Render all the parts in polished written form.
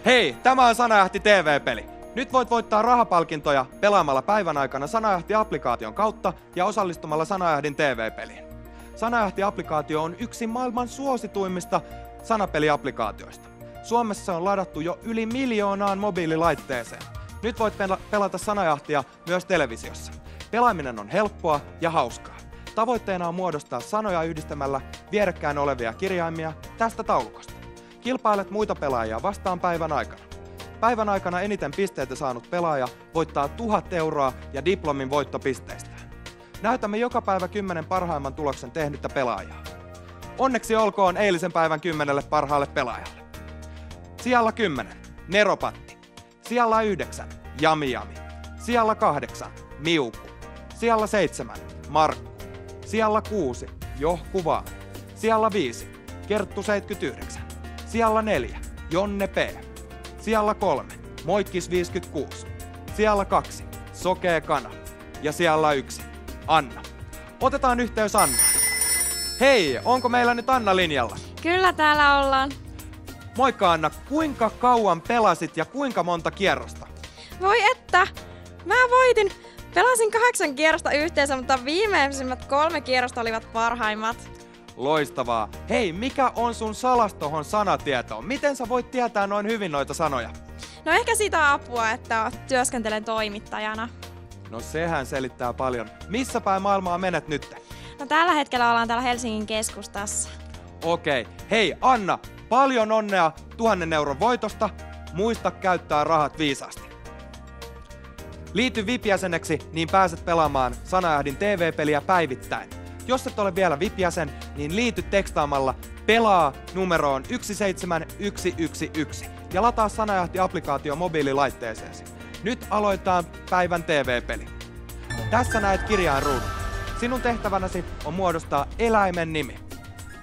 Hei, tämä on Sanajahti TV-peli. Nyt voit voittaa rahapalkintoja pelaamalla päivän aikana Sanajahti-applikaation kautta ja osallistumalla Sanajahdin TV-peliin. Sanajahti-applikaatio on yksi maailman suosituimmista sanapeliapplikaatioista. Suomessa on ladattu jo yli 1 miljoonaan mobiililaitteeseen. Nyt voit pelata Sanajahtia myös televisiossa. Pelaaminen on helppoa ja hauskaa. Tavoitteena on muodostaa sanoja yhdistämällä vierekkäin olevia kirjaimia tästä taulukosta. Kilpailet muita pelaajia vastaan päivän aikana. Päivän aikana eniten pisteitä saanut pelaaja voittaa 1 000 euroa ja diplomin voittopisteistä. Näytämme joka päivä 10 parhaimman tuloksen tehnyttä pelaajaa. Onneksi olkoon eilisen päivän 10 parhaalle pelaajalle. Sijalla 10, Neropatti. Sijalla 9, Jami Jami. Sijalla 8, Miuku. Sijalla 7, Markku. Sijalla 6, Johku vaan. Sijalla 5, Kerttu 79. Sijalla 4, Jonne P. Sijalla 3, Moikkis 56. Sijalla 2, Sokee Kana. Ja sijalla 1, Anna. Otetaan yhteys Annaan. Hei, onko meillä nyt Anna linjalla? Kyllä täällä ollaan. Moikka Anna, kuinka kauan pelasit ja kuinka monta kierrosta? Voi että, mä voitin. Pelasin 8 kierrosta yhteensä, mutta viimeisimmät 3 kierrosta olivat parhaimmat. Loistavaa. Hei, mikä on sun salas tohon sanatietoon? Miten sä voit tietää noin hyvin noita sanoja? No ehkä siitä apua, että työskentelen toimittajana. No sehän selittää paljon. Missä päin maailmaa menet nyt? No tällä hetkellä ollaan täällä Helsingin keskustassa. Okei. Hei Anna, paljon onnea 1 000 euron voitosta. Muista käyttää rahat viisaasti. Liity VIP-jäseneksi, niin pääset pelaamaan Sanajahdin TV-peliä päivittäin. Jos et ole vielä VIP-jäsen, niin liity tekstaamalla PELAA numeroon 17111 ja lataa Sanajahti-applikaatio mobiililaitteeseesi. Nyt aloitetaan päivän TV-peli. Tässä näet kirjainruudun. Sinun tehtävänäsi on muodostaa eläimen nimi.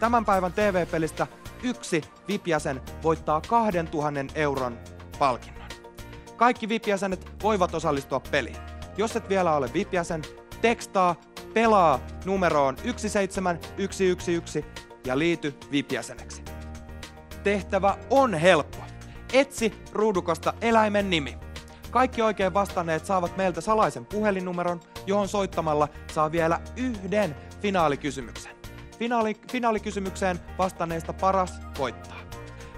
Tämän päivän TV-pelistä 1 VIP-jäsen voittaa 2 000 euron palkinnon. Kaikki VIP-jäsenet voivat osallistua peliin. Jos et vielä ole VIP-jäsen, tekstaa PELAA numeroon 17111 ja liity VIP-jäseneksi. Tehtävä on helppo. Etsi ruudukosta eläimen nimi. Kaikki oikein vastanneet saavat meiltä salaisen puhelinnumeron, johon soittamalla saa vielä 1 finaalikysymyksen. Finaalikysymykseen vastanneista paras voittaa.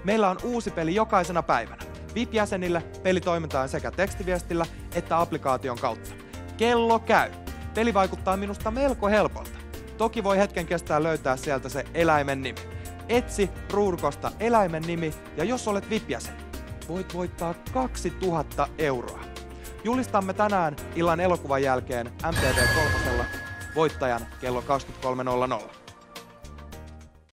Meillä on uusi peli jokaisena päivänä. VIP-jäsenille peli toimitaan sekä tekstiviestillä että applikaation kautta. Kello käy. Peli vaikuttaa minusta melko helpolta. Toki voi hetken kestää löytää sieltä se eläimen nimi. Etsi ruudukosta eläimen nimi ja jos olet VIP-jäsen, voit voittaa 2 000 euroa. Julistamme tänään illan elokuvan jälkeen MTV3 voittajan kello 23.00.